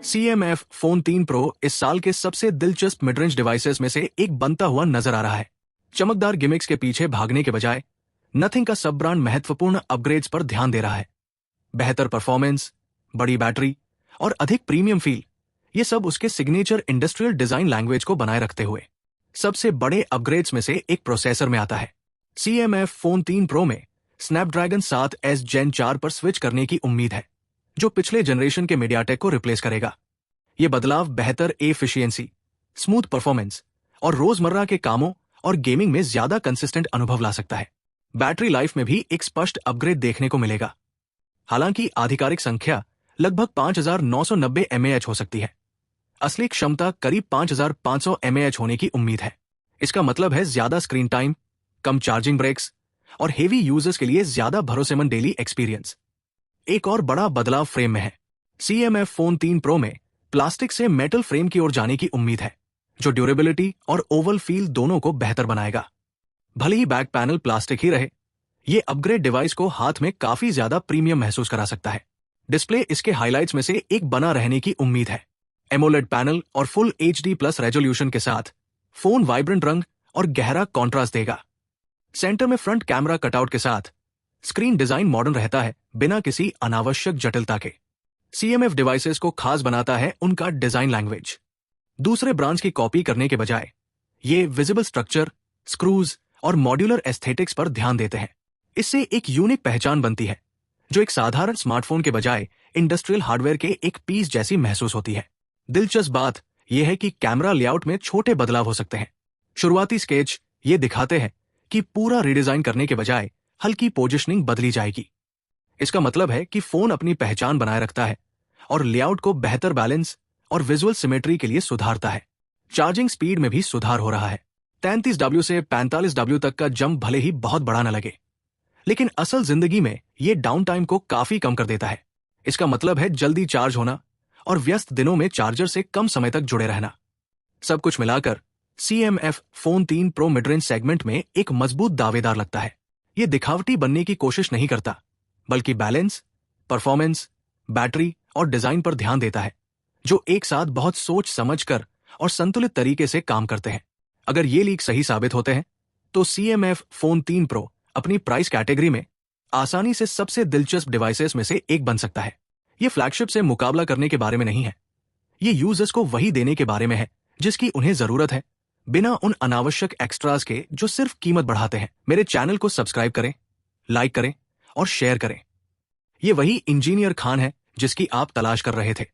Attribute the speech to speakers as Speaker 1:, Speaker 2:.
Speaker 1: CMF phone 3 pro इस साल के सबसे दिलचस्प मिड रेंज डिवाइसेस में से एक बनता हुआ नजर आ रहा है। चमकदार गिमिक्स के पीछे भागने के बजाय नथिंग का सब ब्रांड महत्वपूर्ण अपग्रेड्स पर ध्यान दे रहा है। बेहतर परफॉर्मेंस, बड़ी बैटरी और अधिक प्रीमियम फील, ये सब उसके सिग्नेचर इंडस्ट्रियल डिजाइन लैंग्वेज को बनाए रखते हुए सबसे बड़े अपग्रेड्स में से एक प्रोसेसर में आता है। CMF फोन 3 प्रो में स्नैपड्रैगन 7S Gen 4 पर स्विच करने की उम्मीद है, जो पिछले जनरेशन के मीडियाटेक को रिप्लेस करेगा। ये बदलाव बेहतर एफिशिएंसी, स्मूथ परफॉर्मेंस और रोजमर्रा के कामों और गेमिंग में ज्यादा कंसिस्टेंट अनुभव ला सकता है। बैटरी लाइफ में भी एक स्पष्ट अपग्रेड देखने को मिलेगा। हालांकि आधिकारिक संख्या लगभग 5990 mAh हो सकती है। असली क्षमता करीब 5500 mAh होने की उम्मीद है। इसका मतलब है ज्यादा स्क्रीन टाइम, कम चार्जिंग ब्रेक्स और हेवी यूजर्स के लिए ज्यादा भरोसेमंद डेली एक्सपीरियंस। एक और बड़ा बदलाव फ्रेम में है। CMF फोन 3 प्रो में प्लास्टिक से मेटल फ्रेम की ओर जाने की उम्मीद है, जो ड्यूरेबिलिटी और ओवल फील दोनों को बेहतर बनाएगा। भले ही बैक पैनल प्लास्टिक ही रहे, ये अपग्रेड डिवाइस को हाथ में काफी ज्यादा प्रीमियम महसूस करा सकता है। डिस्प्ले इसके हाइलाइट्स में से एक बना रहने की उम्मीद है। एमोलेड पैनल और फुल HD+ रेजोल्यूशन के साथ फोन वाइब्रेंट रंग और गहरा कॉन्ट्रास्ट देगा। सेंटर में फ्रंट कैमरा कटआउट के साथ स्क्रीन डिजाइन मॉडर्न रहता है, बिना किसी अनावश्यक जटिलता के। CMF डिवाइसेस को खास बनाता है उनका डिजाइन लैंग्वेज। दूसरे ब्रांड्स की कॉपी करने के बजाय ये विजिबल स्ट्रक्चर, स्क्रूज और मॉड्यूलर एस्थेटिक्स पर ध्यान देते हैं। इससे एक यूनिक पहचान बनती है, जो एक साधारण स्मार्टफोन के बजाय इंडस्ट्रियल हार्डवेयर के एक पीस जैसी महसूस होती है। दिलचस्प बात यह है कि कैमरा लेआउट में छोटे बदलाव हो सकते हैं। शुरुआती स्केच ये दिखाते हैं कि पूरा रिडिजाइन करने के बजाय हल्की पोजिशनिंग बदली जाएगी। इसका मतलब है कि फोन अपनी पहचान बनाए रखता है और लेआउट को बेहतर बैलेंस और विजुअल सिमेट्री के लिए सुधारता है। चार्जिंग स्पीड में भी सुधार हो रहा है। 33W से 45W तक का जंप भले ही बहुत बड़ा न लगे, लेकिन असल जिंदगी में ये डाउन टाइम को काफी कम कर देता है। इसका मतलब है जल्दी चार्ज होना और व्यस्त दिनों में चार्जर से कम समय तक जुड़े रहना। सब कुछ मिलाकर CMF phone 3 pro mid range segment में एक मजबूत दावेदार लगता है। ये दिखावटी बनने की कोशिश नहीं करता, बल्कि बैलेंस, परफॉर्मेंस, बैटरी और डिजाइन पर ध्यान देता है, जो एक साथ बहुत सोच समझकर और संतुलित तरीके से काम करते हैं। अगर ये लीक सही साबित होते हैं, तो CMF फोन 3 प्रो अपनी प्राइस कैटेगरी में आसानी से सबसे दिलचस्प डिवाइसेस में से एक बन सकता है। ये फ्लैगशिप से मुकाबला करने के बारे में नहीं है, ये यूजर्स को वही देने के बारे में है जिसकी उन्हें जरूरत है, बिना उन अनावश्यक एक्स्ट्रास के जो सिर्फ कीमत बढ़ाते हैं। मेरे चैनल को सब्सक्राइब करें, लाइक करें और शेयर करें। ये वही इंजीनियर खान है जिसकी आप तलाश कर रहे थे।